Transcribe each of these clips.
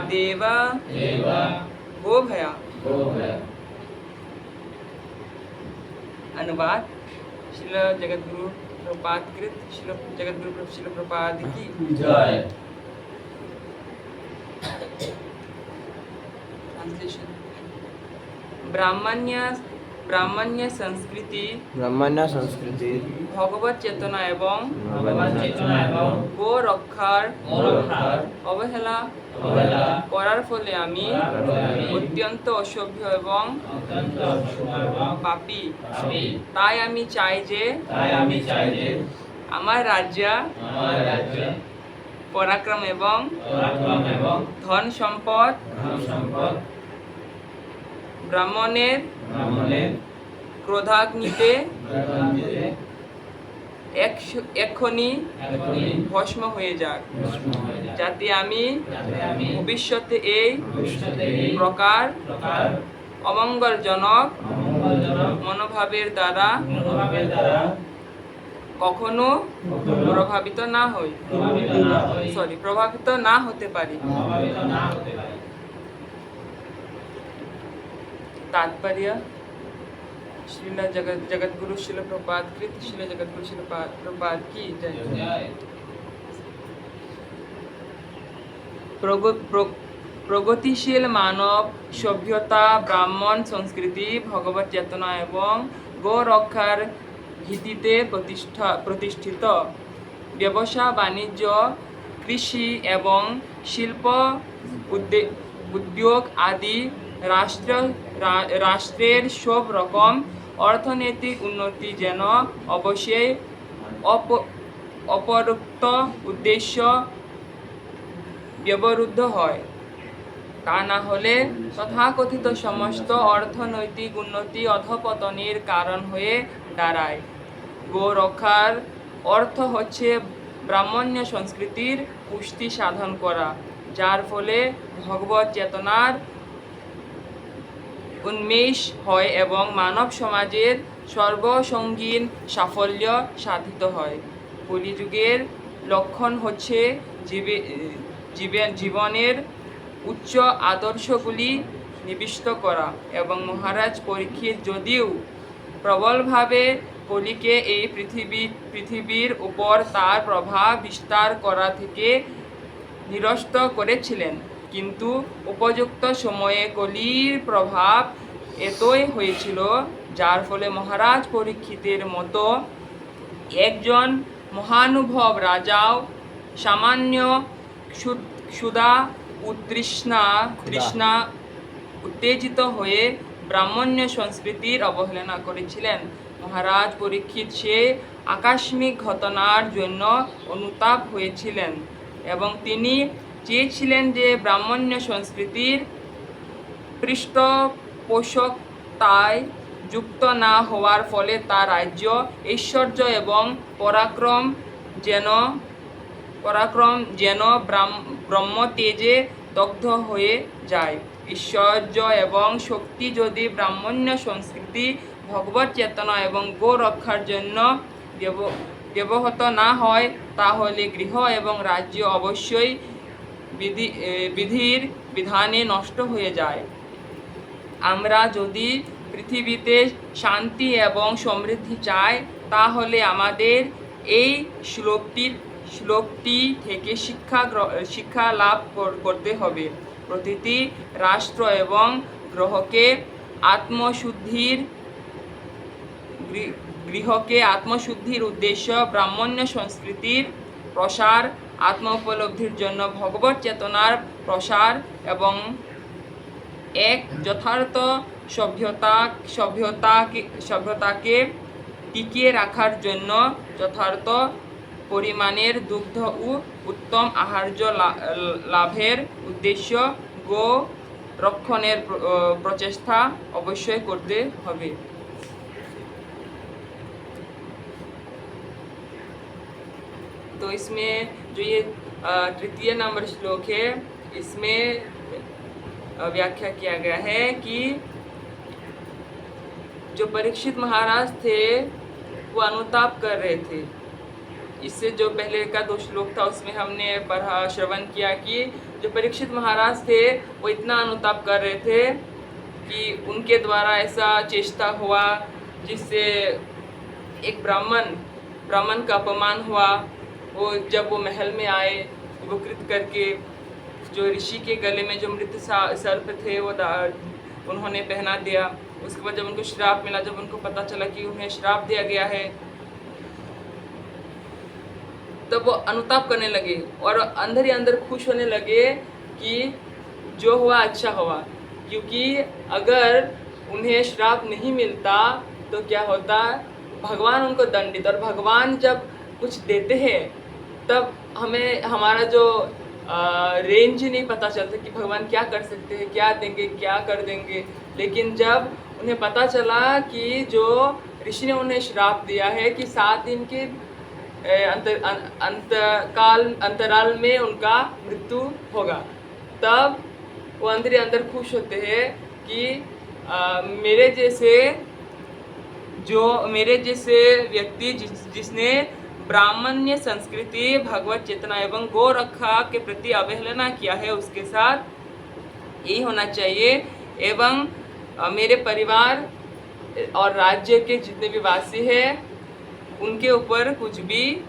देव गो भया। अनुवाद श्रील जगद्गुरु प्रभुपाद कृत श्रील जगद्गुरु श्रील प्रभुपाद की जय। ट्रांसलेशन। ब्राह्मण्य संस्कृति भगवत চেতনা এবং গো রক্ষার অবহেলা করার ফলে আমি অত্যন্ত অসভ্য এবং পাপী। তাই আমি চাই যে আমার রাজ্য পরাক্রম এবং ধন সম্পদ ব্রাহ্মণের ক্রোধাগ্নিতে এক্ষুনি ভস্ম হয়ে যাক, যাতে আমি ভবিষ্যতে এই প্রকার অমঙ্গলজনক মনোভাবের দ্বারা কখনো প্রভাবিত না হতে পারি। तात्पर्य। श्रील जगद्गुरु श्रील प्रभुपाद कृत श्रील जगद्गुरु श्रील प्रभुपाद की जय। প্রগতিশীল মানব সভ্যতা ব্রাহ্মণ সংস্কৃতি ভগবত চেতনা এবং গো রক্ষার ভিত্তিতে প্রতিষ্ঠিত। ব্যবসা বাণিজ্য কৃষি এবং শিল্প উদ্যোগ আদি রাষ্ট্রের সব রকম অর্থনৈতিক উন্নতি যেন অবশ্যই অপরোক্ত উদ্দেশ্য ব্যবহৃত হয়, তা না হলে তথাকথিত সমস্ত অর্থনৈতিক উন্নতি অধঃপতনের কারণ হয়ে দাঁড়ায়। গো রক্ষার অর্থ হচ্ছে ব্রাহ্মণ্য সংস্কৃতির পুষ্টি সাধন করা, যার ফলে ভগবত চেতনার উন্মেষ হয় এবং মানব সমাজের সর্বসঙ্গীন সাফল্য সাধিত হয়। কলিযুগের লক্ষণ হচ্ছে জীবনের উচ্চ আদর্শগুলি নিবিষ্ট করা এবং মহারাজ পরীক্ষিত যদিও প্রবলভাবে কলিকে এই পৃথিবীর উপর তার প্রভাব বিস্তার করা থেকে নিরস্ত করেছিলেন, কিন্তু উপযুক্ত সময়ে কলির প্রভাব এতই হয়েছিল যার ফলে মহারাজ পরীক্ষিতের মতো একজন মহানুভব রাজাও সামান্য ক্ষুধা তৃষ্ণা উত্তেজিত হয়ে ব্রাহ্মণ্য সংস্কৃতির অবহেলনা করেছিলেন। মহারাজ পরীক্ষিত সে আকস্মিক ঘটনার জন্য অনুতাপ হয়েছিলেন এবং তিনি চেয়েছিলেন যে ব্রাহ্মণ্য সংস্কৃতির পৃষ্ঠপোষকতায় যুক্ত না হওয়ার ফলে তার রাজ্য ঐশ্বর্য এবং পরাক্রম যেন ব্রহ্মতেজে দগ্ধ হয়ে যায়। ঐশ্বর্য এবং শক্তি যদি ব্রাহ্মণ্য সংস্কৃতি ভগবত চেতনা এবং গো রক্ষার জন্য ব্যবহৃত না হয়, তাহলে গৃহ এবং রাজ্য অবশ্যই বিধির বিধানে নষ্ট হয়ে যায়। আমরা যদি পৃথিবীতে শান্তি এবং সমৃদ্ধি চাই, তাহলে আমাদের এই শ্লোকটি থেকে শিক্ষা লাভ করতে হবে। প্রতিটি রাষ্ট্র এবং গৃহকে আত্মশুদ্ধির উদ্দেশ্য ব্রাহ্মণ্য সংস্কৃতির প্রসার, আত্ম উপলব্ধির জন্য ভগবত চেতনার প্রসার এবং এক যথার্থ সভ্যতাকে টিকিয়ে রাখার জন্য যথার্থ পরিমাণের দুগ্ধ ও উত্তম আহার্য লাভের উদ্দেশ্য গো রক্ষণের প্রচেষ্টা অবশ্যই করতে হবে। तो इसमें जो ये तृतीय नंबर श्लोक है, इसमें व्याख्या किया गया है कि जो परीक्षित महाराज थे वो अनुताप कर रहे थे। इससे जो पहले का 2 श्लोक था उसमें हमने श्रवण किया कि जो परीक्षित महाराज थे वो इतना अनुताप कर रहे थे कि उनके द्वारा ऐसा चेष्टा हुआ जिससे एक ब्राह्मण का अपमान हुआ। वो जब वो महल में आए वो कृत करके जो ऋषि के गले में जो मृत सर्प थे वो उन्होंने पहना दिया। उसके बाद जब उनको श्राप मिला, जब उनको पता चला कि उन्हें श्राप दिया गया है, तब वो अनुताप करने लगे और अंदर ही अंदर खुश होने लगे कि जो हुआ अच्छा हुआ, क्योंकि अगर उन्हें श्राप नहीं मिलता तो क्या होता, भगवान उनको दंडित, और भगवान जब कुछ देते हैं तब हमें हमारा जो रेंज नहीं पता चलता कि भगवान क्या कर सकते हैं, क्या देंगे, क्या कर देंगे। लेकिन जब उन्हें पता चला कि जो ऋषि ने उन्हें श्राप दिया है कि 7 दिन के अंतराल में उनका मृत्यु होगा, तब वो अंदर ही अंदर खुश होते हैं कि मेरे जैसे व्यक्ति जिसने ब्राह्मण्य संस्कृति, भगवत चेतना एवं गौ रक्षा के प्रति अवहेलना किया है, उसके साथ यही होना चाहिए। एवं मेरे परिवार और राज्य के जितने भी वासी हैं उनके ऊपर कुछ भी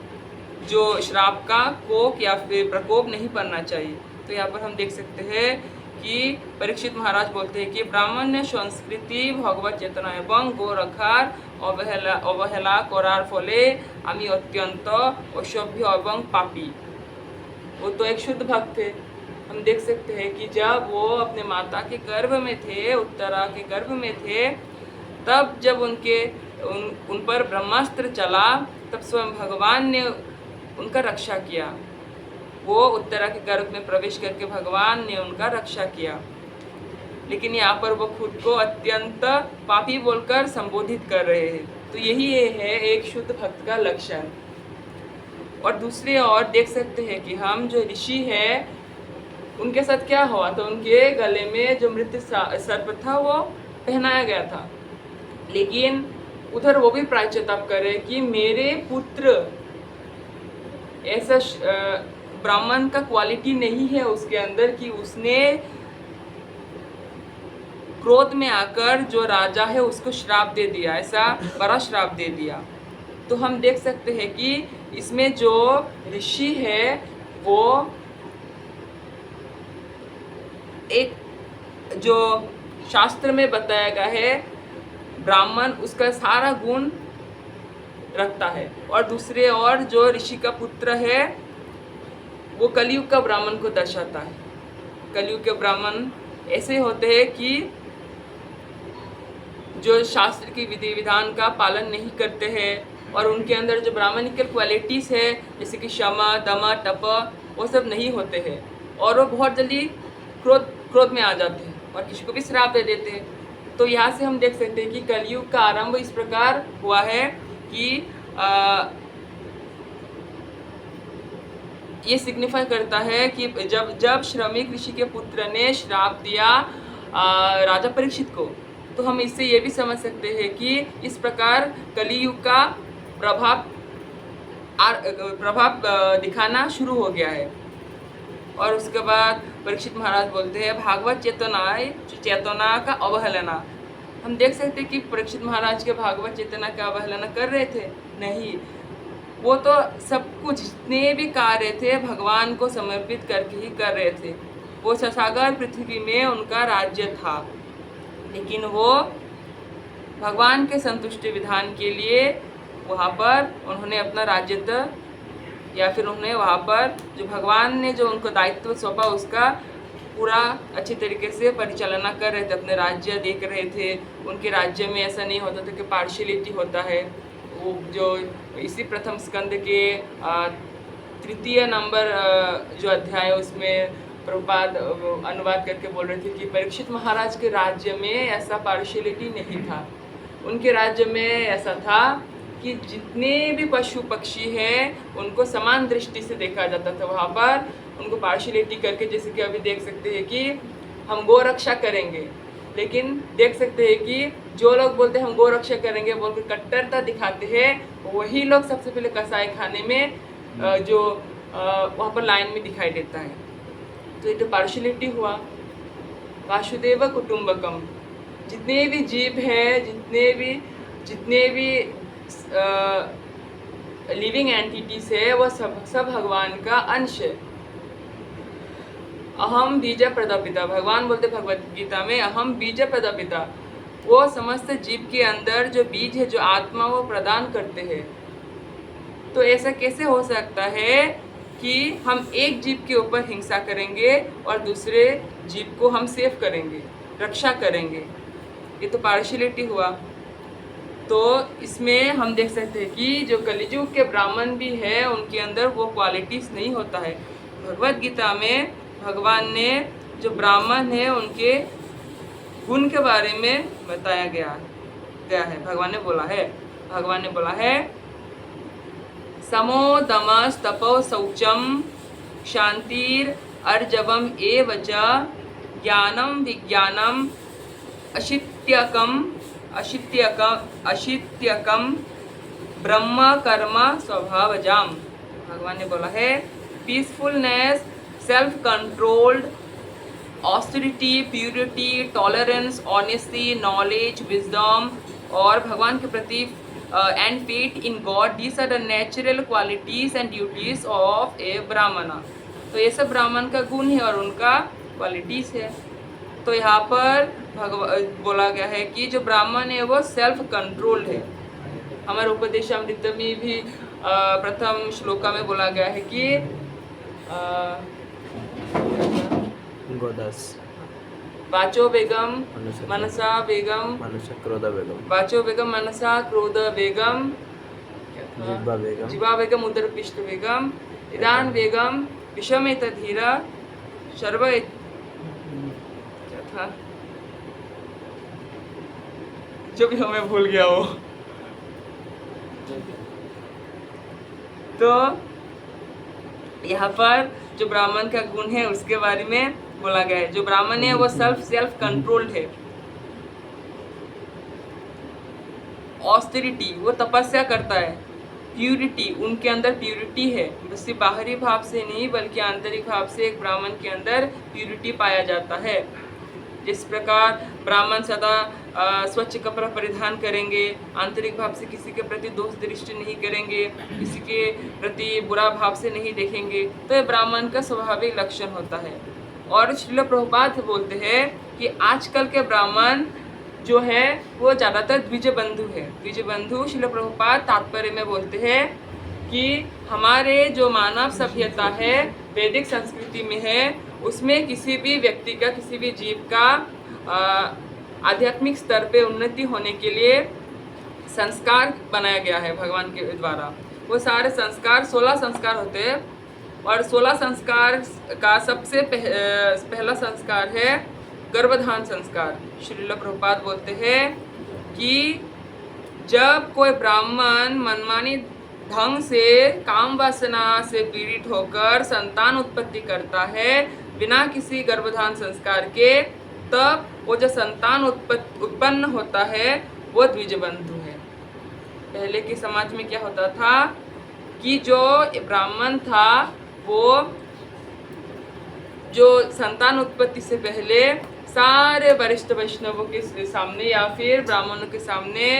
जो श्राप का कोप या फिर प्रकोप नहीं पड़ना चाहिए। तो यहाँ पर हम देख सकते हैं कि परीक्षित महाराज बोलते हैं कि ब्राह्मण्य संस्कृति, भगवत चेतना एवं गौ रक्षार अवहेला करार फले आमी अत्यंत असभ्य एवं पापी। वो तो एक शुद्ध भक्त थे। हम देख सकते हैं कि जब वो अपने माता के गर्भ में थे, उत्तरा के गर्भ में थे, तब जब उन पर ब्रह्मास्त्र चला, तब स्वयं भगवान ने उनका रक्षा किया। वो उत्तरा के गर्भ में प्रवेश करके भगवान ने उनका रक्षा किया। लेकिन यहाँ पर वो खुद को अत्यंत पापी बोलकर संबोधित कर रहे हैं। तो यही है एक शुद्ध भक्त का लक्षण। और दूसरी ओर देख सकते हैं कि हम जो ऋषि हैं उनके साथ क्या हुआ, तो उनके गले में जो मृत सर्प था वो पहनाया गया था। लेकिन उधर वो भी प्रायश्चिताप करे कि मेरे पुत्र, ऐसा ब्राह्मण का क्वालिटी नहीं है उसके अंदर कि उसने क्रोध में आकर जो राजा है उसको श्राप दे दिया, ऐसा बड़ा श्राप दे दिया। तो हम देख सकते हैं कि इसमें जो ऋषि है वो एक जो शास्त्र में बताया गया है ब्राह्मण, उसका सारा गुण रखता है। और दूसरे और जो ऋषि का पुत्र है वो कलयुग का ब्राह्मण को दर्शाता है। कलयुग के ब्राह्मण ऐसे होते हैं कि जो शास्त्र की विधि विधान का पालन नहीं करते हैं और उनके अंदर जो ब्राह्मणिकल क्वालिटीज़ है जैसे कि क्षमा, दमा, तप, वो सब नहीं होते हैं और वो बहुत जल्दी क्रोध में आ जाते हैं और किसी को भी श्राप दे देते हैं। तो यहाँ से हम देख सकते हैं कि कलयुग का आरंभ इस प्रकार हुआ है कि ये सिग्निफाई करता है कि जब श्रमिक ऋषि के पुत्र ने श्राप दिया राजा परीक्षित को, तो हम इससे ये भी समझ सकते हैं कि इस प्रकार कलियुग का प्रभाव दिखाना शुरू हो गया है। और उसके बाद परीक्षित महाराज बोलते हैं भागवत चेतना का अवहेलना। हम देख सकते हैं कि परीक्षित महाराज के भागवत चेतना का अवहेलना कर रहे थे? नहीं, वो तो सब कुछ जितने भी कार्य थे भगवान को समर्पित करके ही कर रहे थे। वो ससागर पृथ्वी में उनका राज्य था, लेकिन वो भगवान के संतुष्टि विधान के लिए वहाँ पर उन्होंने अपना राज्य या फिर उन्होंने वहाँ पर जो भगवान ने जो उनको दायित्व सौंपा उसका पूरा अच्छी तरीके से परिचालना कर रहे थे, अपने राज्य देख रहे थे। उनके राज्य में ऐसा नहीं होता था कि पार्शियलिटी होता है। वो जो इसी प्रथम स्कंद के तृतीय नंबर जो अध्याय है उसमें प्रभुपाद अनुवाद करके बोल रहे थे कि परीक्षित महाराज के राज्य में ऐसा पार्शियलिटी नहीं था। उनके राज्य में ऐसा था कि जितने भी पशु पक्षी हैं उनको समान दृष्टि से देखा जाता था। वहाँ पर उनको पार्शियलिटी करके, जैसे कि अभी देख सकते हैं कि हम गौ रक्षा करेंगे, लेकिन देख सकते हैं कि जो लोग बोलते हैं हम गौ रक्षा करेंगे बोलकर कट्टरता दिखाते हैं, वही लोग सबसे पहले कसाई खाने में जो वहाँ पर लाइन में दिखाई देता है। तो ये तो पार्शलिटी हुआ। वासुदेव कुटुंबकम, जितने भी जीव हैं, जितने भी लिविंग एंटिटीज है, वो सब भगवान का अंश है। अहम बीज प्रदापिता, भगवान बोलते भगवत गीता में, अहम बीज प्रदापिता, वो समस्त जीव के अंदर जो बीज है, जो आत्मा वो प्रदान करते हैं। तो ऐसा कैसे हो सकता है कि हम एक जीव के ऊपर हिंसा करेंगे और दूसरे जीव को हम सेव करेंगे, रक्षा करेंगे? ये तो पार्शियलिटी हुआ। तो इसमें हम देख सकते हैं कि जो कलियुग के ब्राह्मण भी है, उनके अंदर वो क्वालिटीज़ नहीं होता है। भगवत गीता में भगवान ने जो ब्राह्मण है उनके गुण के बारे में बताया गया है। भगवान ने बोला है समो दमस तपो शौचम शांतिर अर्जवम एव च ज्ञानम विज्ञानम अशित्यकम ब्रह्म कर्म स्वभावजाम। भगवान ने बोला है peacefulness, self controlled, austerity, purity, tolerance, honesty, knowledge, wisdom और भगवान के प्रति and faith in God, these are the natural qualities and duties of a Brahmin. तो ये सब ब्राह्मण का गुण है और उनका क्वालिटीज है। तो यहाँ पर बोला गया है कि जो ब्राह्मण है वो सेल्फ कंट्रोल्ड है। हमारे उपदेशामृत में भी प्रथम श्लोका में बोला गया है कि वाचो बेगम मनसा बेगम क्रोध बेगम, वाचो बेगम मनसा क्रोध बेगम, जिवा बेगम उदर पिष्ट बेगम, इदान बेगम विषमेत धीरा सर्व था, जो भी हमें भूल गया वो। तो यहाँ पर जो ब्राह्मण का गुण है उसके बारे में बोला गया है। जो ब्राह्मण है वो सेल्फ कंट्रोल्ड है। ऑस्टेरिटी, वो तपस्या करता है। प्यूरिटी, उनके अंदर प्यूरिटी है, सिर्फ बाहरी भाव से नहीं बल्कि आंतरिक भाव से एक ब्राह्मण के अंदर प्यूरिटी पाया जाता है। जिस प्रकार ब्राह्मण सदा स्वच्छ कपड़ा परिधान करेंगे, आंतरिक भाव से किसी के प्रति दोष दृष्टि नहीं करेंगे, किसी के प्रति बुरा भाव से नहीं देखेंगे, तो ये ब्राह्मण का स्वाभाविक लक्षण होता है। और श्रील प्रभुपाद बोलते हैं कि आजकल के ब्राह्मण जो है वो ज़्यादातर द्विजबंधु है। द्विजबंधु श्रील प्रभुपाद तात्पर्य में बोलते हैं कि हमारे जो मानव सभ्यता है वैदिक संस्कृति में है, उसमें किसी भी व्यक्ति का, किसी भी जीव का आध्यात्मिक स्तर पे उन्नति होने के लिए संस्कार बनाया गया है भगवान के द्वारा। वो सारे संस्कार 16 संस्कार होते हैं और 16 संस्कार का सबसे पहला संस्कार है गर्भधान संस्कार। श्रील प्रभुपाद बोलते हैं कि जब कोई ब्राह्मण मनमानी ढंग से काम वासना से पीड़ित होकर संतान उत्पत्ति करता है बिना किसी गर्भधान संस्कार के, तब वो जो संतान उत्पन्न होता है वो द्विजबंधु है। पहले के समाज में क्या होता था कि जो ब्राह्मण था वो जो संतान उत्पत्ति से पहले सारे वरिष्ठ वैष्णवों के सामने या फिर ब्राह्मणों के सामने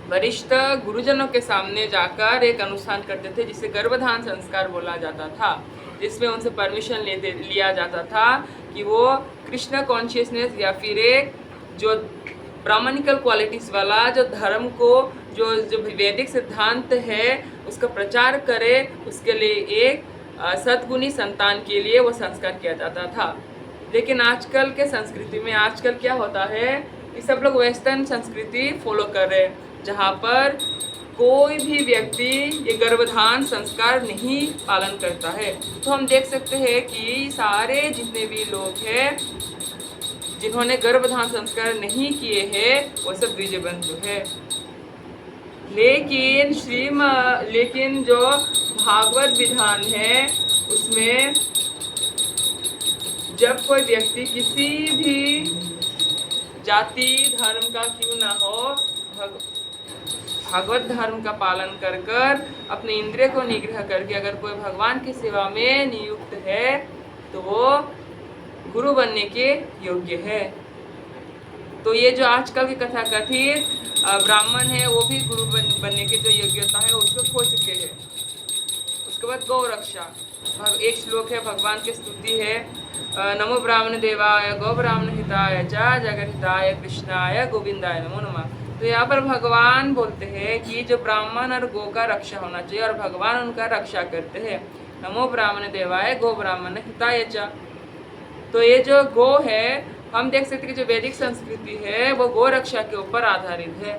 वरिष्ठ गुरुजनों के सामने जाकर एक अनुष्ठान करते थे जिसे गर्भधान संस्कार बोला जाता था, जिसमें उनसे परमिशन लिया जाता था कि वो कृष्ण कॉन्शियसनेस या फिर एक जो ब्राह्मणिकल क्वालिटीज़ वाला जो धर्म को जो वैदिक सिद्धांत है उसका प्रचार करे। उसके लिए एक सद्गुणी संतान के लिए वो संस्कार किया जाता था। लेकिन आजकल के संस्कृति में आजकल क्या होता है कि सब लोग वेस्टर्न संस्कृति फॉलो कर रहे हैं, जहाँ पर कोई भी व्यक्ति ये गर्भधान संस्कार नहीं पालन करता है। तो हम देख सकते हैं कि सारे जितने भी लोग हैं जिन्होंने गर्भधान संस्कार नहीं किए हैं वो सब द्विजबंधु है। लेकिन जो भागवत विधान है उसमें जब कोई व्यक्ति किसी भी जाति धर्म का क्यों ना हो, भागवत धर्म का पालन कर कर अपने इंद्रिय को निग्रह करके अगर कोई भगवान की सेवा में नियुक्त है तो वो गुरु बनने के योग्य है। तो ये जो आजकल के कथा कथित ब्राह्मण है वो भी गुरु बनने की जो योग्यता है उसको खो चुके हैं। उसके बाद गौ रक्षा, एक श्लोक है, भगवान की स्तुति है, नमो ब्राह्मण देवाय गौ ब्राह्मण हिताय च जगत हिताय कृष्णाय गोविंदाय नमो नमः। तो यहाँ पर भगवान बोलते हैं कि जो ब्राह्मण और गौ का रक्षा होना चाहिए और भगवान उनका रक्षा करते हैं। नमो ब्राह्मण देवाय गौ ब्राह्मण हिताय च। तो ये जो गौ है, हम देख सकते हैं कि जो वैदिक संस्कृति है वो गौ रक्षा के ऊपर आधारित है।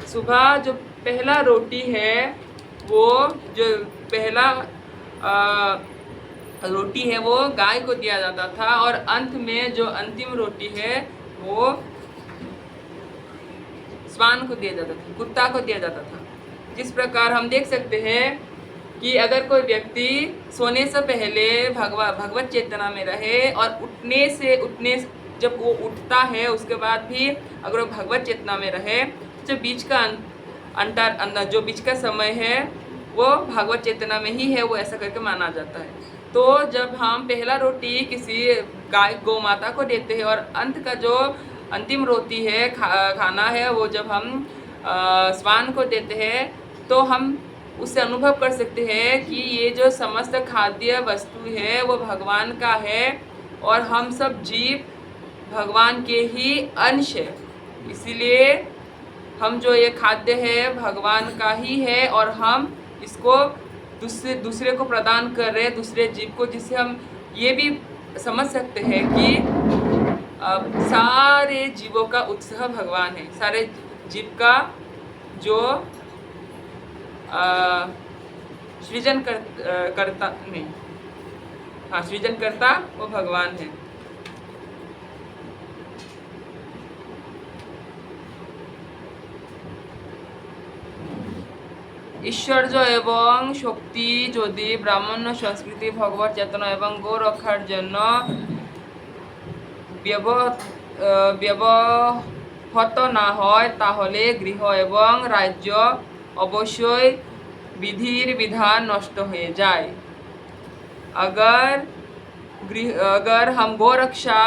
सुबह जो पहला रोटी है वो जो पहला रोटी है वो गाय को दिया जाता था और अंत में जो अंतिम रोटी है वो स्वान को दिया जाता था, कुत्ता को दिया जाता था। जिस प्रकार हम देख सकते हैं कि अगर कोई व्यक्ति सोने से पहले भगवत चेतना में रहे और उठने जब वो उठता है उसके बाद भी अगर वो भगवत चेतना में रहे, जो बीच का समय है वो भगवत चेतना में ही है, वो ऐसा करके माना जाता है। तो जब हम पहला रोटी किसी गौ माता को देते हैं और अंत का जो अंतिम रोटी है खाना है वो जब हम स्वान को देते हैं तो हम उससे अनुभव कर सकते हैं कि ये जो समस्त खाद्य वस्तु है वो भगवान का है और हम सब जीव भगवान के ही अंश है। इसीलिए हम जो ये खाद्य है भगवान का ही है और हम इसको दूसरे को प्रदान कर रहे हैं, दूसरे जीव को, जिससे हम ये भी समझ सकते हैं कि सारे जीवों का उत्साह भगवान है। सारे जीव का जो सृजन करता वो भगवान है। ঐশ্বর্য এবং শক্তি যদি ব্রাহ্মণ্য সংস্কৃতি ভগবত চেতনা এবং গো রক্ষার জন্য ব্যবহত না হয় তাহলে গৃহ এবং রাজ্য অবশ্যই विधिर विधान नष्ट हो जाए। अगर हम गौ रक्षा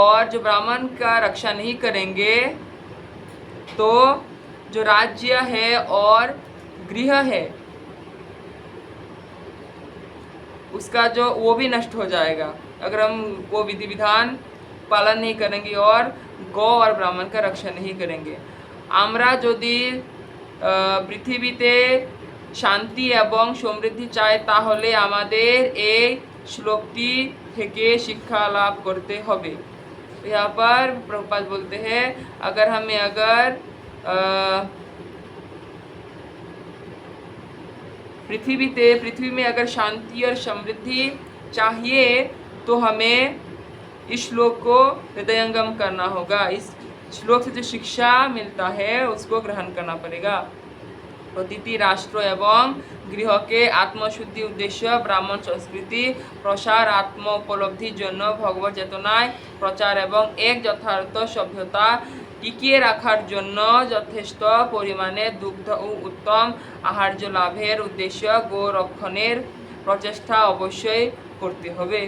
और जो ब्राह्मण का रक्षा नहीं करेंगे तो जो राज्य है और गृह है उसका जो वो भी नष्ट हो जाएगा अगर हम वो विधि विधान पालन नहीं करेंगे और गौ और ब्राह्मण का रक्षा नहीं करेंगे। আমরা যদি পৃথিবীতে শান্তি এবং সমৃদ্ধি চাই তাহলে আমাদের এই শ্লোকটি থেকে শিক্ষা লাভ করতে হবে। यहाँ पर प्रभुपाद बोलते हैं अगर पृथ्वी में अगर शांति और समृद्धि चाहिए तो हमें इस श्लोक को हृदयंगम करना होगा। इस श्लोक से जो शिक्षा मिलता है उसको ग्रहण करना पड़ेगा। প্রতিটি রাষ্ট্র এবং গৃহকে আত্মশুদ্ধি উদ্দেশ্য ব্রাহ্মণ সংস্কৃতি প্রসার আত্ম উপলব্ধির জন্য ভগবত চেতনায় প্রচার এবং এক যথার্থ সভ্যতা টিকিয়ে রাখার জন্য যথেষ্ট পরিমাণে দুগ্ধ ও উত্তম আহার্য লাভের উদ্দেশ্য গো রক্ষণের প্রচেষ্টা অবশ্যই করতে হবে।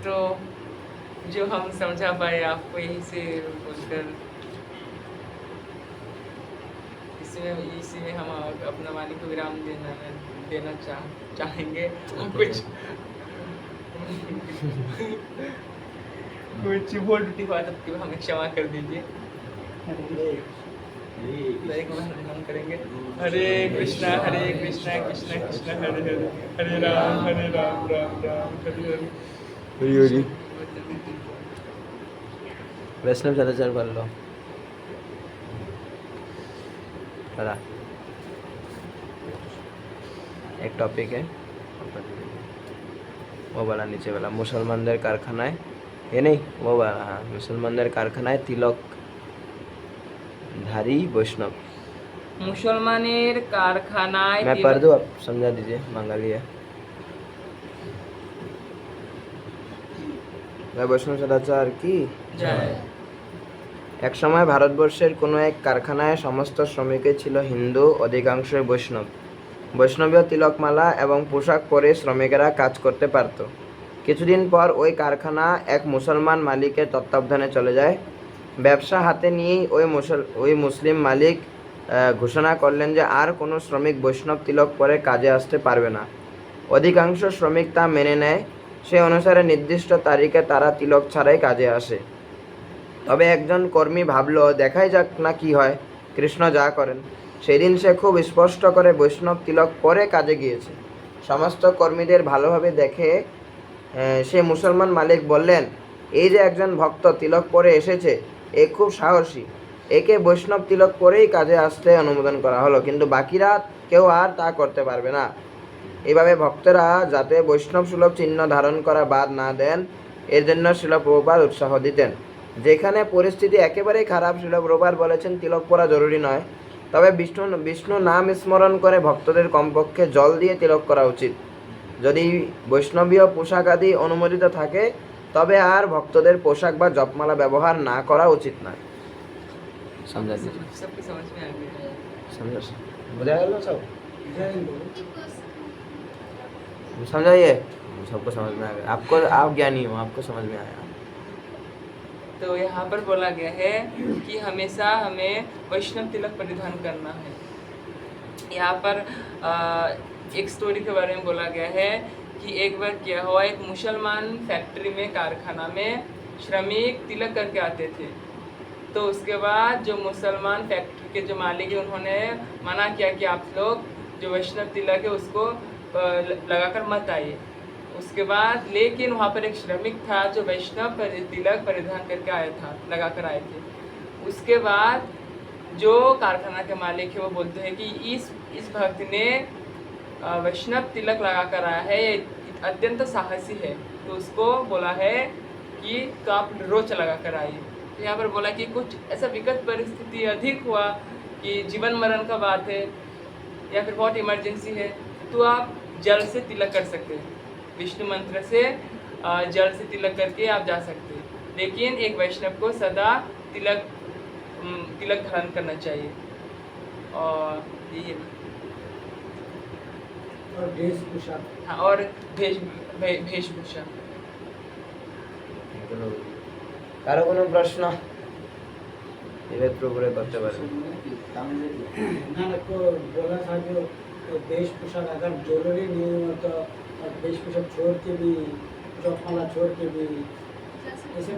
तो जो हम समझा पाए आपको यहीं से बोलकर इसी में हम अपना वाणी को विराम देना चाहेंगे। कुछ भूल टूटी बात हमें क्षमा कर दीजिए। हम करेंगे हरे कृष्णा कृष्णा कृष्णा हरे हरे, हरे राम राम राम हरे हरे। वैष्णव चलाचल कर लो। एक टॉपिक है वो वाला नीचे वाला मुसलमानদের कारखानाয় ये नहीं वो वाला हाँ मुसलमानদের कारखानाয় तिलक धारी वैष्णव। मुसलमानेर कारखानाয় मैं पढ़ दूँ आप समझा दीजिए मंगलिया। জয় বৈষ্ণব সদাচার কি জয়। এক সময় ভারতবর্ষের কোনো এক কারখানায় সমস্ত শ্রমিকই ছিল হিন্দু, অধিকাংশই বৈষ্ণব। বৈষ্ণবীয় তিলকমালা এবং পোশাক পরে শ্রমিকেরা কাজ করতে পারত। কিছুদিন পর ওই কারখানা এক মুসলমান মালিকের তত্ত্বাবধানে চলে যায়। ব্যবসা হাতে নিয়েই ওই মুসলিম মালিক ঘোষণা করলেন যে আর কোনো শ্রমিক বৈষ্ণব তিলক পরে কাজে আসতে পারবে না। অধিকাংশ শ্রমিক তা মেনে নেয়। সে অনুসারে নির্দিষ্ট তারিখে তারা তিলক ছাড়াই কাজে আসে। তবে একজন কর্মী ভাবল, দেখাই যাক না কি হয়, কৃষ্ণ যা করেন। সেদিন সে খুব স্পষ্ট করে বৈষ্ণব তিলক পরে কাজে গিয়েছে। সমস্ত কর্মীদের ভালোভাবে দেখে সে মুসলমান মালিক বললেন, এই যে একজন ভক্ত তিলক পরে এসেছে, এ খুব সাহসী, একে বৈষ্ণব তিলক পরেই কাজে আসতে অনুমোদন করা হলো, কিন্তু বাকিরা কেউ আর তা করতে পারবে না। এভাবে ভক্তরা যাতে বৈষ্ণব সুলভ চিহ্ন ধারণ করা বাদ না দেন, এর জন্য শিল প্রভুপাদ উৎসাহ দিতেন। যেখানে পরিস্থিতি একেবারেই খারাপ, শিল প্রভুপাদ বলেছেন তিলক পরা জরুরি নয়, তবে বিষ্ণু নাম স্মরণ করে ভক্তদের কমপক্ষে জল দিয়ে তিলক করা উচিত। যদি বৈষ্ণবীয় পোশাক আদি অনুমোদিত থাকে, তবে আর ভক্তদের পোশাক বা জপমালা ব্যবহার না করা উচিত নয়। सबको समझ में आ गया। बुझा गया सब? समझाइए। सबको समझ में आ गया। आप ज्ञानी हो, आपको समझ में आया। तो यहाँ पर बोला गया है कि हमेशा हमें वैष्णव तिलक परिधान करना है। यहाँ पर एक स्टोरी के बारे में बोला गया है कि एक बार क्या हुआ, एक मुसलमान फैक्ट्री में, कारखाना में श्रमिक तिलक करके आते थे। तो उसके बाद जो मुसलमान फैक्ट्री के जो मालिक है, उन्होंने मना किया कि आप लोग जो वैष्णव तिलक है उसको लगाकर मत आइए। उसके बाद लेकिन वहाँ पर एक श्रमिक था जो वैष्णव तिलक परिधान करके आया था, लगाकर आए थे। उसके बाद जो कारखाना के मालिक है वो बोलते हैं कि इस भक्त ने वैष्णव तिलक लगाकर आया है, ये अत्यंत साहसी है, तो उसको बोला है कि तो आप रोज लगाकर आइए। तो यहाँ पर बोला कि कुछ ऐसा विकट परिस्थिति अधिक हुआ कि जीवन मरण का बात है या फिर बहुत इमरजेंसी है, तो आप जल से तिलक कर सकते हैं, विष्णु मंत्र से जल से तिलक करके आप जा सकते हैं। लेकिन एक वैष्णव को सदा तिलक धारण करना चाहिए। और यही और वेशभूषा। हाँ, और वेशभूषा। কারো কোনো প্রশ্ন এবার প্রভুরে করতে পারেন। ना बोला था जो वेशभूषा अगर जरूरी नहीं हो तो वेशभूषा छोड़ के भी, जपमाला छोड़ के भी, ऐसे